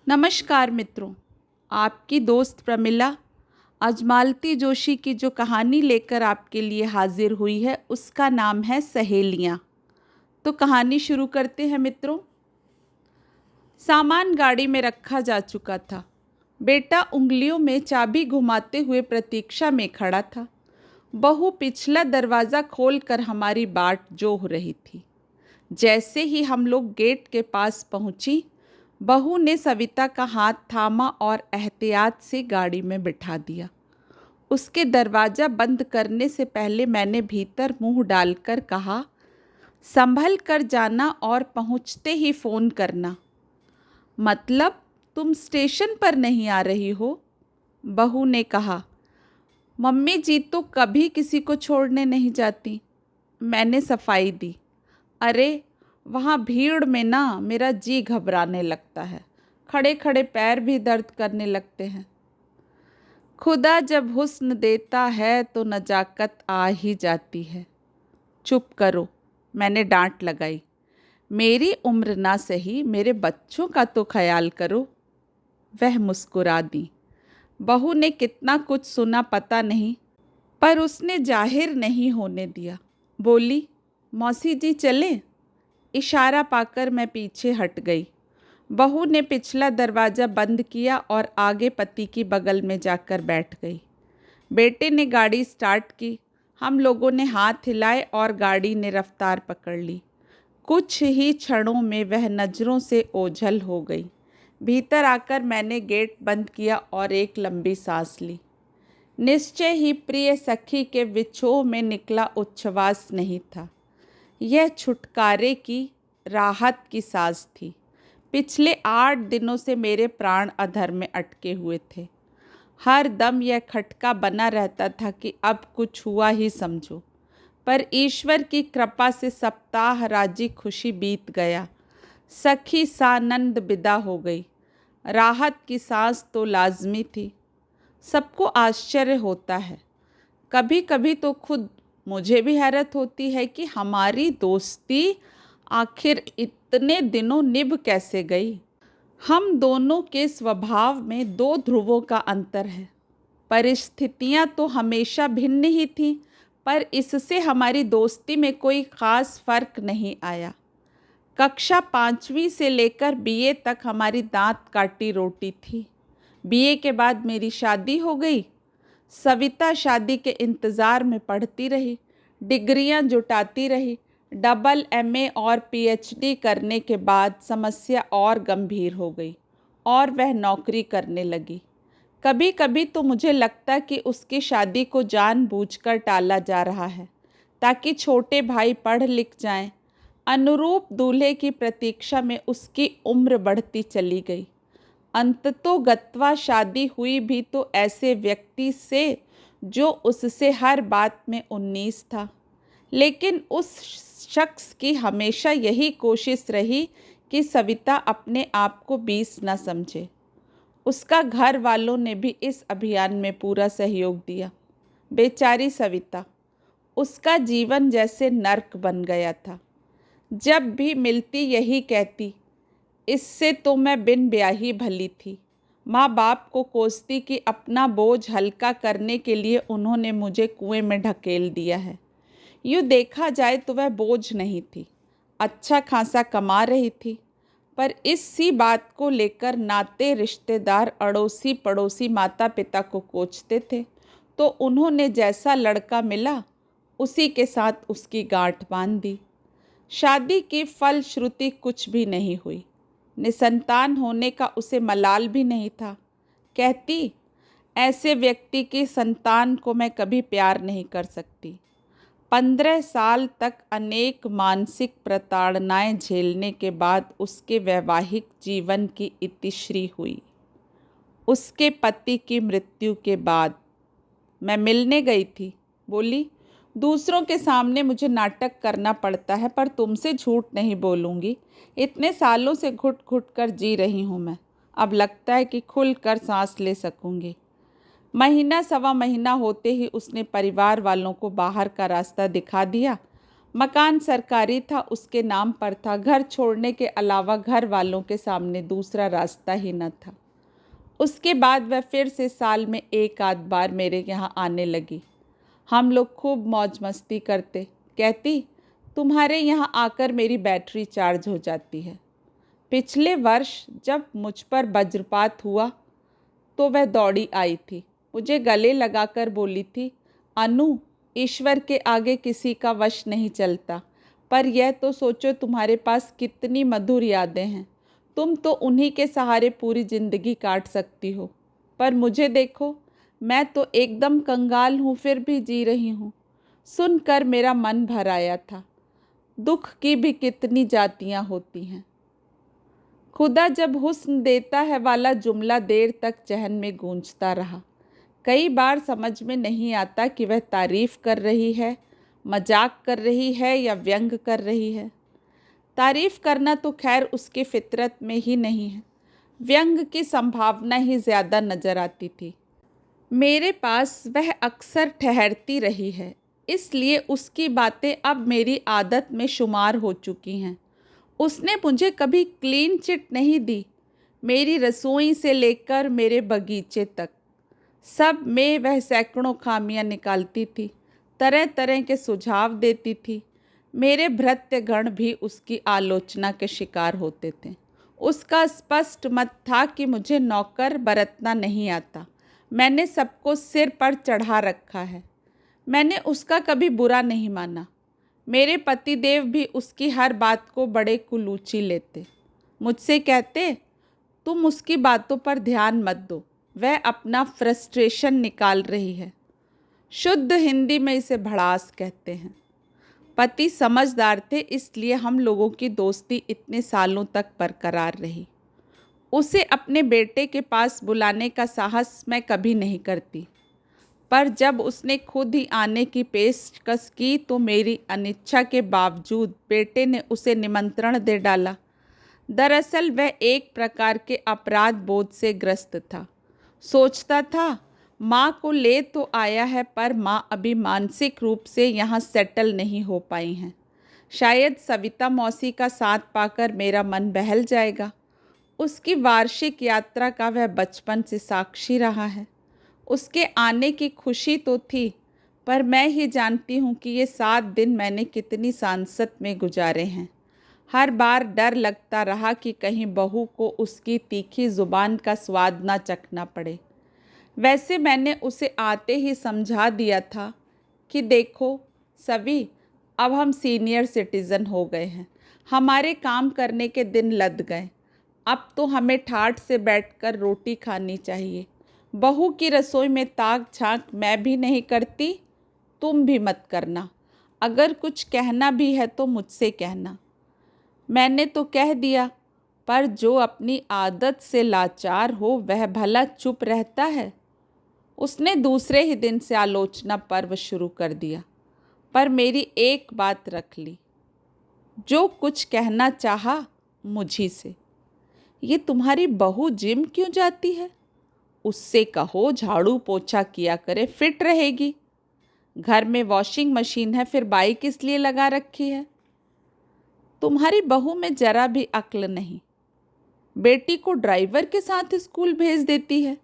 नमस्कार मित्रों। आपकी दोस्त प्रमिला अजमालती जोशी की जो कहानी लेकर आपके लिए हाजिर हुई है उसका नाम है सहेलियाँ। तो कहानी शुरू करते हैं मित्रों। सामान गाड़ी में रखा जा चुका था। बेटा उंगलियों में चाबी घुमाते हुए प्रतीक्षा में खड़ा था। बहू पिछला दरवाज़ा खोलकर हमारी बाट जोह रही थी। जैसे ही हम लोग गेट के पास पहुंची, बहू ने सविता का हाथ थामा और एहतियात से गाड़ी में बिठा दिया। उसके दरवाज़ा बंद करने से पहले मैंने भीतर मुंह डालकर कहा, संभल कर जाना और पहुंचते ही फ़ोन करना। मतलब तुम स्टेशन पर नहीं आ रही हो? बहू ने कहा। मम्मी जी तो कभी किसी को छोड़ने नहीं जाती। मैंने सफाई दी। अरे वहाँ भीड़ में ना मेरा जी घबराने लगता है। खड़े खड़े पैर भी दर्द करने लगते हैं। खुदा जब हुस्न देता है तो नजाकत आ ही जाती है। चुप करो, मैंने डांट लगाई। मेरी उम्र ना सही, मेरे बच्चों का तो ख्याल करो। वह मुस्कुरा दी। बहू ने कितना कुछ सुना पता नहीं, पर उसने जाहिर नहीं होने दिया। बोली, मौसी जी चलें? इशारा पाकर मैं पीछे हट गई। बहू ने पिछला दरवाज़ा बंद किया और आगे पति की बगल में जाकर बैठ गई। बेटे ने गाड़ी स्टार्ट की। हम लोगों ने हाथ हिलाए और गाड़ी ने रफ्तार पकड़ ली। कुछ ही क्षणों में वह नज़रों से ओझल हो गई। भीतर आकर मैंने गेट बंद किया और एक लंबी सांस ली। निश्चय ही प्रिय सखी के विछोह में निकला उच्छ्वास नहीं था। यह छुटकारे की, राहत की सांस थी। पिछले 8 दिनों से मेरे प्राण अधर में अटके हुए थे। हर दम यह खटका बना रहता था कि अब कुछ हुआ ही समझो। पर ईश्वर की कृपा से सप्ताह राजी खुशी बीत गया। सखी सानंद विदा हो गई। राहत की सांस तो लाजमी थी। सबको आश्चर्य होता है। कभी कभी तो खुद मुझे भी हैरत होती है कि हमारी दोस्ती आखिर इतने दिनों निभ कैसे गई। हम दोनों के स्वभाव में 2 ध्रुवों का अंतर है। परिस्थितियां तो हमेशा भिन्न ही थीं, पर इससे हमारी दोस्ती में कोई ख़ास फर्क नहीं आया। कक्षा 5वीं से लेकर बीए तक हमारी दांत काटी रोटी थी। बीए के बाद मेरी शादी हो गई। सविता शादी के इंतज़ार में पढ़ती रही, डिग्रियां जुटाती रही। डबल एमए और पीएचडी करने के बाद समस्या और गंभीर हो गई और वह नौकरी करने लगी। कभी कभी तो मुझे लगता कि उसकी शादी को जानबूझकर टाला जा रहा है ताकि छोटे भाई पढ़ लिख जाएं। अनुरूप दूल्हे की प्रतीक्षा में उसकी उम्र बढ़ती चली गई। अंततोगत्वा शादी हुई भी तो ऐसे व्यक्ति से जो उससे हर बात में 19 था। लेकिन उस शख्स की हमेशा यही कोशिश रही कि सविता अपने आप को 20 न समझे। उसका घर वालों ने भी इस अभियान में पूरा सहयोग दिया। बेचारी सविता, उसका जीवन जैसे नर्क बन गया था। जब भी मिलती यही कहती, इससे तो मैं बिन ब्याही भली थी। माँ बाप को कोसती कि अपना बोझ हल्का करने के लिए उन्होंने मुझे कुएं में ढकेल दिया है। यूँ देखा जाए तो वह बोझ नहीं थी, अच्छा खासा कमा रही थी। पर इसी बात को लेकर नाते रिश्तेदार, अड़ोसी पड़ोसी, माता पिता को कोसते थे, तो उन्होंने जैसा लड़का मिला उसी के साथ उसकी गांठ बांध दी। शादी की फलश्रुति कुछ भी नहीं हुई। निसंतान होने का उसे मलाल भी नहीं था। कहती, ऐसे व्यक्ति की संतान को मैं कभी प्यार नहीं कर सकती। 15 साल तक अनेक मानसिक प्रताड़नाएं झेलने के बाद उसके वैवाहिक जीवन की इतिश्री हुई। उसके पति की मृत्यु के बाद मैं मिलने गई थी। बोली, दूसरों के सामने मुझे नाटक करना पड़ता है, पर तुमसे झूठ नहीं बोलूँगी। इतने सालों से घुट घुट कर जी रही हूँ मैं। अब लगता है कि खुल कर सांस ले सकूँगी। महीना सवा महीना होते ही उसने परिवार वालों को बाहर का रास्ता दिखा दिया। मकान सरकारी था, उसके नाम पर था। घर छोड़ने के अलावा घर वालों के सामने दूसरा रास्ता ही न था। उसके बाद वह फिर से साल में एक आध बार मेरे यहाँ आने लगी। हम लोग खूब मौज मस्ती करते। कहती, तुम्हारे यहाँ आकर मेरी बैटरी चार्ज हो जाती है। पिछले वर्ष जब मुझ पर वज्रपात हुआ तो वह दौड़ी आई थी, मुझे गले लगाकर बोली थी, अनु, ईश्वर के आगे किसी का वश नहीं चलता, पर यह तो सोचो तुम्हारे पास कितनी मधुर यादें हैं। तुम तो उन्हीं के सहारे पूरी जिंदगी काट सकती हो, पर मुझे देखो, मैं तो एकदम कंगाल हूँ, फिर भी जी रही हूँ। सुनकर मेरा मन भर आया था। दुख की भी कितनी जातियाँ होती हैं। खुदा जब हुस्न देता है वाला जुमला देर तक जहन में गूंजता रहा। कई बार समझ में नहीं आता कि वह तारीफ़ कर रही है, मजाक कर रही है या व्यंग कर रही है। तारीफ़ करना तो खैर उसके फितरत में ही नहीं है, व्यंग की संभावना ही ज़्यादा नज़र आती थी। मेरे पास वह अक्सर ठहरती रही है, इसलिए उसकी बातें अब मेरी आदत में शुमार हो चुकी हैं। उसने मुझे कभी क्लीन चिट नहीं दी। मेरी रसोई से लेकर मेरे बगीचे तक सब में वह सैकड़ों खामियां निकालती थी, तरह तरह के सुझाव देती थी। मेरे भृत्यगण भी उसकी आलोचना के शिकार होते थे। उसका स्पष्ट मत था कि मुझे नौकर बरतना नहीं आता। मैंने सबको सिर पर चढ़ा रखा है। मैंने उसका कभी बुरा नहीं माना। मेरे पतिदेव भी उसकी हर बात को बड़े कुलूची लेते। मुझसे कहते, तुम उसकी बातों पर ध्यान मत दो, वह अपना फ्रस्ट्रेशन निकाल रही है। शुद्ध हिंदी में इसे भड़ास कहते हैं। पति समझदार थे, इसलिए हम लोगों की दोस्ती इतने सालों तक बरकरार रही। उसे अपने बेटे के पास बुलाने का साहस मैं कभी नहीं करती, पर जब उसने खुद ही आने की पेशकश की तो मेरी अनिच्छा के बावजूद बेटे ने उसे निमंत्रण दे डाला। दरअसल वह एक प्रकार के अपराध बोध से ग्रस्त था। सोचता था, माँ को ले तो आया है, पर माँ अभी मानसिक रूप से यहाँ सेटल नहीं हो पाई हैं। शायद सविता मौसी का साथ पाकर मेरा मन बहल जाएगा। उसकी वार्षिक यात्रा का वह बचपन से साक्षी रहा है। उसके आने की खुशी तो थी, पर मैं ही जानती हूँ कि ये 7 दिन मैंने कितनी सांसत में गुजारे हैं। हर बार डर लगता रहा कि कहीं बहू को उसकी तीखी ज़ुबान का स्वाद ना चखना पड़े। वैसे मैंने उसे आते ही समझा दिया था कि देखो सभी, अब हम सीनियर सिटीज़न हो गए हैं, हमारे काम करने के दिन लद गए। अब तो हमें ठाठ से बैठकर रोटी खानी चाहिए। बहू की रसोई में ताक झांक मैं भी नहीं करती, तुम भी मत करना। अगर कुछ कहना भी है तो मुझसे कहना। मैंने तो कह दिया, पर जो अपनी आदत से लाचार हो वह भला चुप रहता है। उसने दूसरे ही दिन से आलोचना पर्व शुरू कर दिया, पर मेरी एक बात रख ली। जो कुछ कहना चाहा मुझी से। ये तुम्हारी बहू जिम क्यों जाती है? उससे कहो झाड़ू पोछा किया करे, फिट रहेगी। घर में वॉशिंग मशीन है, फिर बाइक किस लिए लगा रखी है? तुम्हारी बहू में जरा भी अक्ल नहीं। बेटी को ड्राइवर के साथ स्कूल भेज देती है।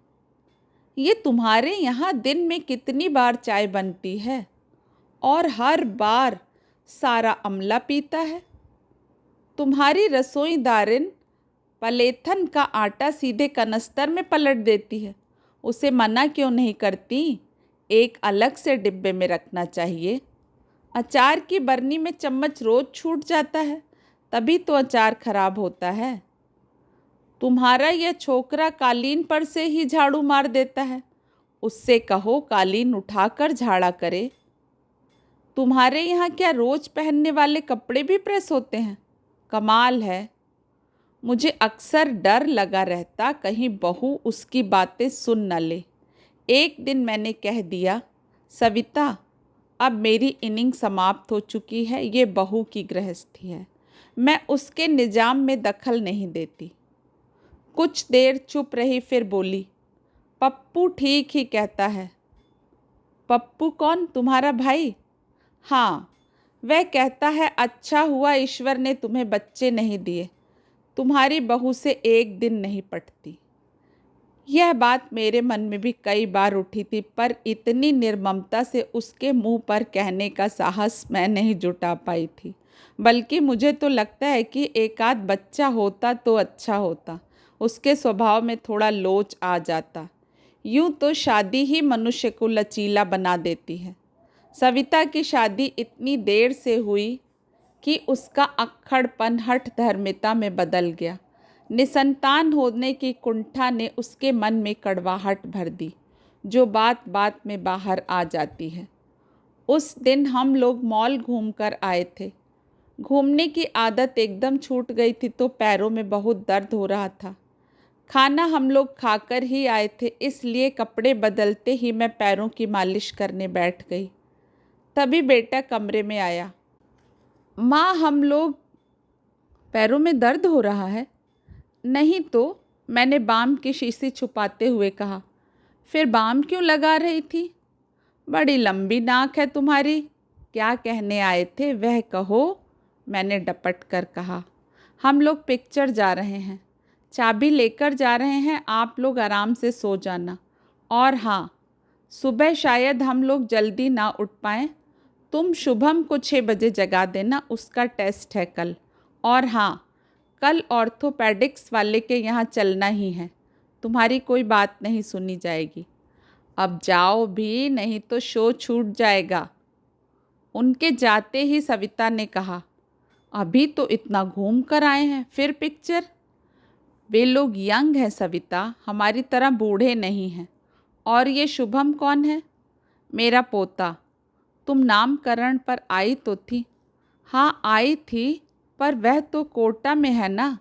ये तुम्हारे यहाँ दिन में कितनी बार चाय बनती है, और हर बार सारा अमला पीता है। तुम्हारी रसोईदारिन पलेथन का आटा सीधे कनस्तर में पलट देती है। उसे मना क्यों नहीं करती? एक अलग से डिब्बे में रखना चाहिए। अचार की बरनी में चम्मच रोज छूट जाता है, तभी तो अचार खराब होता है। तुम्हारा यह छोकरा कालीन पर से ही झाड़ू मार देता है। उससे कहो कालीन उठाकर झाड़ा करे। तुम्हारे यहाँ क्या रोज पहनने वाले कपड़े भी प्रेस होते हैं? कमाल है। मुझे अक्सर डर लगा रहता कहीं बहू उसकी बातें सुन न ले। एक दिन मैंने कह दिया, सविता, अब मेरी इनिंग समाप्त हो चुकी है, ये बहू की गृहस्थी है, मैं उसके निजाम में दखल नहीं देती। कुछ देर चुप रही, फिर बोली, पप्पू ठीक ही कहता है। पप्पू कौन? तुम्हारा भाई? हाँ, वह कहता है, अच्छा हुआ ईश्वर ने तुम्हें बच्चे नहीं दिए, तुम्हारी बहू से एक दिन नहीं पटती। यह बात मेरे मन में भी कई बार उठी थी, पर इतनी निर्ममता से उसके मुंह पर कहने का साहस मैं नहीं जुटा पाई थी। बल्कि मुझे तो लगता है कि एक आध बच्चा होता तो अच्छा होता, उसके स्वभाव में थोड़ा लोच आ जाता। यूं तो शादी ही मनुष्य को लचीला बना देती है। सविता की शादी इतनी देर से हुई कि उसका अक्खड़पन हठ धर्मिता में बदल गया। निसंतान होने की कुंठा ने उसके मन में कड़वाहट भर दी, जो बात बात में बाहर आ जाती है। उस दिन हम लोग मॉल घूमकर आए थे। घूमने की आदत एकदम छूट गई थी तो पैरों में बहुत दर्द हो रहा था। खाना हम लोग खाकर ही आए थे, इसलिए कपड़े बदलते ही मैं पैरों की मालिश करने बैठ गई। तभी बेटा कमरे में आया। माँ, हम लोग पैरों में दर्द हो रहा है। नहीं तो, मैंने बाम की शीशी छुपाते हुए कहा। फिर बाम क्यों लगा रही थी? बड़ी लंबी नाक है तुम्हारी। क्या कहने आए थे वह कहो, मैंने डपट कर कहा। हम लोग पिक्चर जा रहे हैं, चाबी लेकर जा रहे हैं, आप लोग आराम से सो जाना। और हाँ, सुबह शायद हम लोग जल्दी ना उठ पाएँ, तुम शुभम को 6 बजे जगा देना, उसका टेस्ट है कल। और हाँ, कल ऑर्थोपेडिक्स वाले के यहाँ चलना ही है, तुम्हारी कोई बात नहीं सुनी जाएगी। अब जाओ भी, नहीं तो शो छूट जाएगा। उनके जाते ही सविता ने कहा, अभी तो इतना घूम कर आए हैं, फिर पिक्चर? वे लोग यंग हैं सविता, हमारी तरह बूढ़े नहीं हैं। और ये शुभम कौन है? मेरा पोता। तुम नामकरण पर आई तो थी? हाँ आई थी, पर वह तो कोटा में है ना।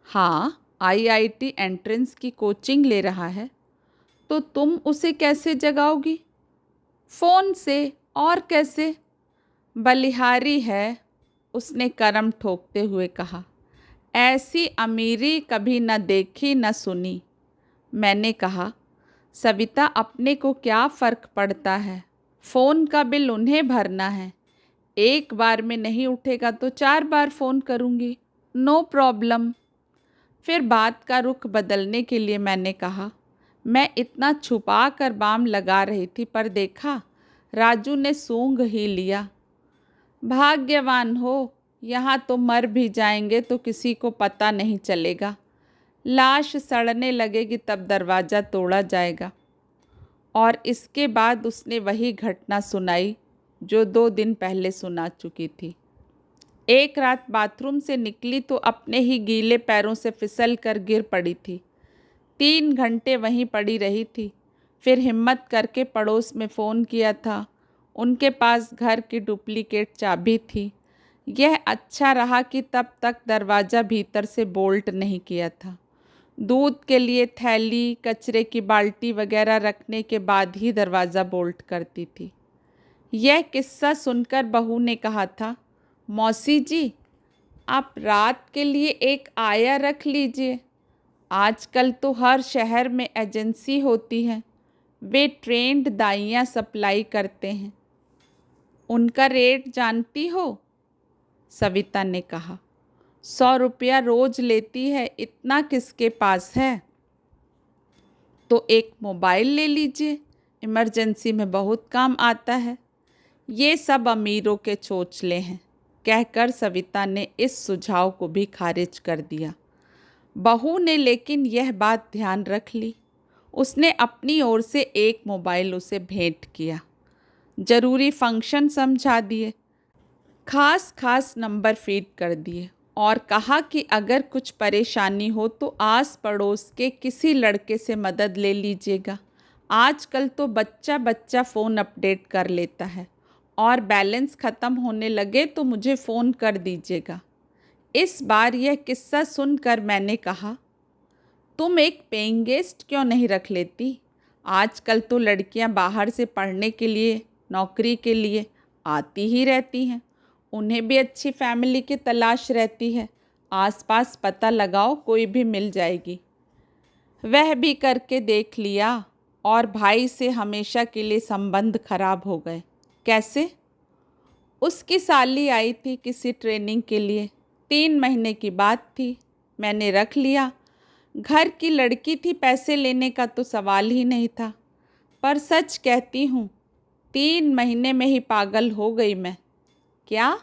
हाँ, आईआईटी एंट्रेंस की कोचिंग ले रहा है। तो तुम उसे कैसे जगाओगी? फ़ोन से, और कैसे? बलिहारी है, उसने करम ठोकते हुए कहा। ऐसी अमीरी कभी न देखी न सुनी। मैंने कहा, सविता, अपने को क्या फ़र्क पड़ता है, फ़ोन का बिल उन्हें भरना है। एक बार में नहीं उठेगा तो 4 बार फ़ोन करूँगी, नो प्रॉब्लम। फिर बात का रुख बदलने के लिए मैंने कहा, मैं इतना छुपा कर बाम लगा रही थी, पर देखा राजू ने सूंघ ही लिया। भाग्यवान हो, यहाँ तो मर भी जाएंगे तो किसी को पता नहीं चलेगा। लाश सड़ने लगेगी तब दरवाज़ा तोड़ा जाएगा। और इसके बाद उसने वही घटना सुनाई जो 2 दिन पहले सुना चुकी थी। एक रात बाथरूम से निकली तो अपने ही गीले पैरों से फिसल कर गिर पड़ी थी। 3 घंटे वहीं पड़ी रही थी। फिर हिम्मत करके पड़ोस में फ़ोन किया था। उनके पास घर की डुप्लीकेट चाबी थी। यह अच्छा रहा कि तब तक दरवाज़ा भीतर से बोल्ट नहीं किया था। दूध के लिए थैली, कचरे की बाल्टी वगैरह रखने के बाद ही दरवाज़ा बोल्ट करती थी। यह किस्सा सुनकर बहू ने कहा था, मौसी जी, आप रात के लिए एक आया रख लीजिए। आजकल तो हर शहर में एजेंसी होती है, वे ट्रेंड दाइयाँ सप्लाई करते हैं। उनका रेट जानती हो? सविता ने कहा। 100 रुपया रोज लेती है, इतना किसके पास है? तो एक मोबाइल ले लीजिए, इमरजेंसी में बहुत काम आता है। ये सब अमीरों के चोचले हैं, कहकर सविता ने इस सुझाव को भी खारिज कर दिया। बहू ने लेकिन यह बात ध्यान रख ली। उसने अपनी ओर से एक मोबाइल उसे भेंट किया, ज़रूरी फंक्शन समझा दिए, खास खास नंबर फीड कर दिए और कहा कि अगर कुछ परेशानी हो तो आस पड़ोस के किसी लड़के से मदद ले लीजिएगा। आजकल तो बच्चा बच्चा फ़ोन अपडेट कर लेता है, और बैलेंस ख़त्म होने लगे तो मुझे फ़ोन कर दीजिएगा। इस बार यह किस्सा सुनकर मैंने कहा, तुम एक पेइंग गेस्ट क्यों नहीं रख लेती? आजकल तो लड़कियां बाहर से पढ़ने के लिए, नौकरी के लिए आती ही रहती हैं। उन्हें भी अच्छी फैमिली की तलाश रहती है। आसपास पता लगाओ, कोई भी मिल जाएगी। वह भी करके देख लिया और भाई से हमेशा के लिए संबंध खराब हो गए। कैसे? उसकी साली आई थी किसी ट्रेनिंग के लिए। 3 महीने की बात थी। मैंने रख लिया। घर की लड़की थी, पैसे लेने का तो सवाल ही नहीं था। पर सच कहती हूँ, 3 महीने में ही पागल हो गई मैं। क्या?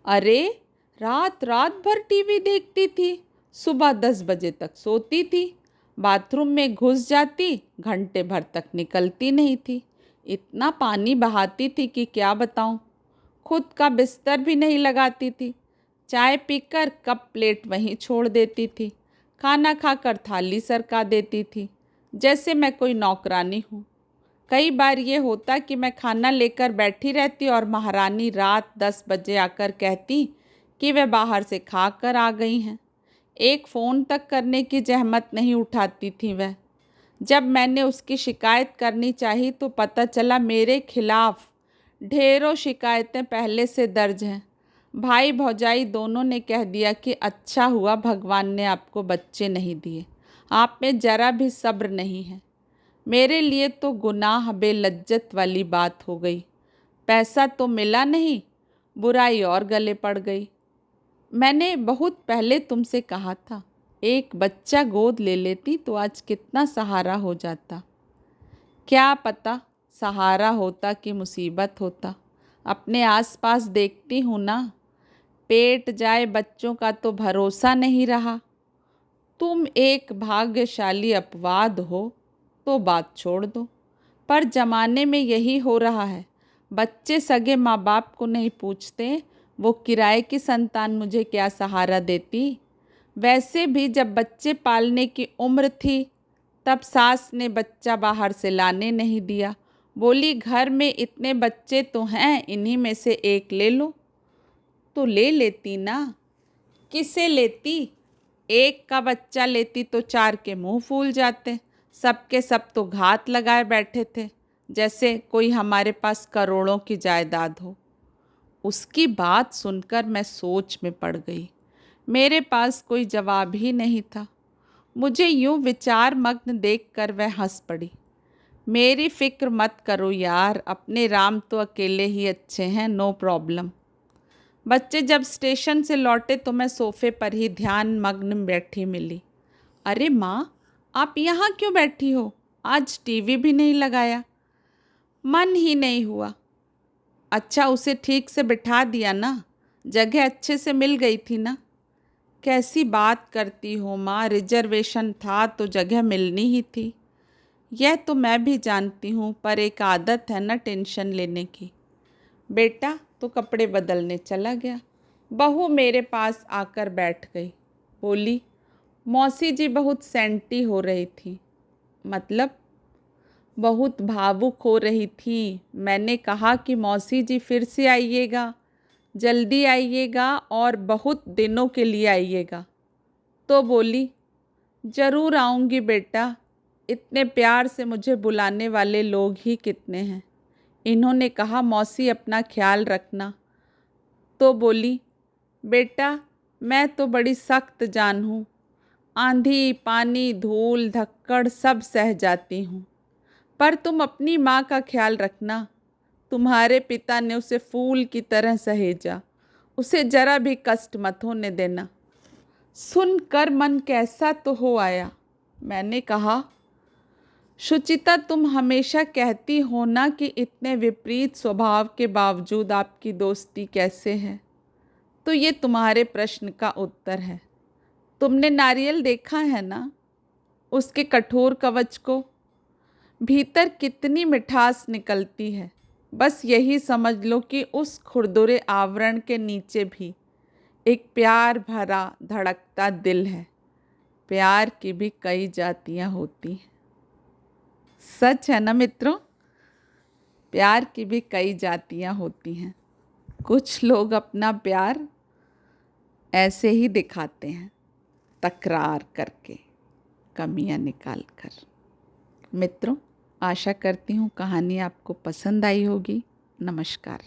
अरे, रात रात भर टीवी देखती थी, सुबह 10 बजे तक सोती थी, बाथरूम में घुस जाती, घंटे भर तक निकलती नहीं थी। इतना पानी बहाती थी कि क्या बताऊं। खुद का बिस्तर भी नहीं लगाती थी। चाय पीकर कप प्लेट वहीं छोड़ देती थी। खाना खाकर थाली सरका देती थी, जैसे मैं कोई नौकरानी हूँ। कई बार ये होता कि मैं खाना लेकर बैठी रहती और महारानी रात 10 बजे आकर कहती कि वे बाहर से खा कर आ गई हैं। एक फ़ोन तक करने की जहमत नहीं उठाती थी वह। जब मैंने उसकी शिकायत करनी चाही तो पता चला मेरे खिलाफ ढेरों शिकायतें पहले से दर्ज हैं। भाई भौजाई दोनों ने कह दिया कि अच्छा हुआ भगवान ने आपको बच्चे नहीं दिए, आप में ज़रा भी सब्र नहीं है। मेरे लिए तो गुनाह बेलज्जत वाली बात हो गई। पैसा तो मिला नहीं, बुराई और गले पड़ गई। मैंने बहुत पहले तुमसे कहा था, एक बच्चा गोद ले लेती तो आज कितना सहारा हो जाता। क्या पता सहारा होता कि मुसीबत होता। अपने आसपास देखती हूँ ना, पेट जाए बच्चों का तो भरोसा नहीं रहा। तुम एक भाग्यशाली अपवाद हो तो बात छोड़ दो, पर जमाने में यही हो रहा है। बच्चे सगे माँ बाप को नहीं पूछते, वो किराए की संतान मुझे क्या सहारा देती। वैसे भी जब बच्चे पालने की उम्र थी तब सास ने बच्चा बाहर से लाने नहीं दिया। बोली घर में इतने बच्चे तो हैं, इन्हीं में से एक ले लो। तो ले लेती ना। किसे लेती? एक का बच्चा लेती तो 4 के मुंह फूल जाते। सबके सब तो घात लगाए बैठे थे, जैसे कोई हमारे पास करोड़ों की जायदाद हो। उसकी बात सुनकर मैं सोच में पड़ गई। मेरे पास कोई जवाब ही नहीं था। मुझे यूं विचार मग्न देखकर वह हंस पड़ी। मेरी फिक्र मत करो यार, अपने राम तो अकेले ही अच्छे हैं, नो प्रॉब्लम। बच्चे जब स्टेशन से लौटे तो मैं सोफे पर ही ध्यान मग्न बैठी मिली। अरे माँ, आप यहाँ क्यों बैठी हो? आज टीवी भी नहीं लगाया। मन ही नहीं हुआ। अच्छा, उसे ठीक से बिठा दिया ना, जगह अच्छे से मिल गई थी ना। कैसी बात करती हो माँ, रिजर्वेशन था तो जगह मिलनी ही थी। यह तो मैं भी जानती हूँ, पर एक आदत है ना टेंशन लेने की। बेटा तो कपड़े बदलने चला गया। बहू मेरे पास आकर बैठ गई। बोली, मौसी जी बहुत सेंटी हो रही थी। मतलब? बहुत भावुक हो रही थी। मैंने कहा कि मौसी जी फिर से आइएगा, जल्दी आइएगा और बहुत दिनों के लिए आइएगा। तो बोली, ज़रूर आऊँगी बेटा, इतने प्यार से मुझे बुलाने वाले लोग ही कितने हैं। इन्होंने कहा मौसी अपना ख्याल रखना। तो बोली, बेटा मैं तो बड़ी सख्त जान हूँ, आंधी पानी धूल धक्कड़ सब सह जाती हूँ, पर तुम अपनी माँ का ख्याल रखना। तुम्हारे पिता ने उसे फूल की तरह सहेजा, उसे जरा भी कष्ट मत होने देना। सुनकर मन कैसा तो हो आया। मैंने कहा, शुचिता तुम हमेशा कहती हो ना कि इतने विपरीत स्वभाव के बावजूद आपकी दोस्ती कैसे है, तो ये तुम्हारे प्रश्न का उत्तर है। तुमने नारियल देखा है ना, उसके कठोर कवच को, भीतर कितनी मिठास निकलती है। बस यही समझ लो कि उस खुरदुरे आवरण के नीचे भी एक प्यार भरा धड़कता दिल है। प्यार की भी कई जातियाँ होती हैं। सच है ना मित्रों? प्यार की भी कई जातियाँ होती हैं। कुछ लोग अपना प्यार ऐसे ही दिखाते हैं, तकरार करके, कमियां निकाल कर। मित्रों, आशा करती हूँ कहानी आपको पसंद आई होगी। नमस्कार।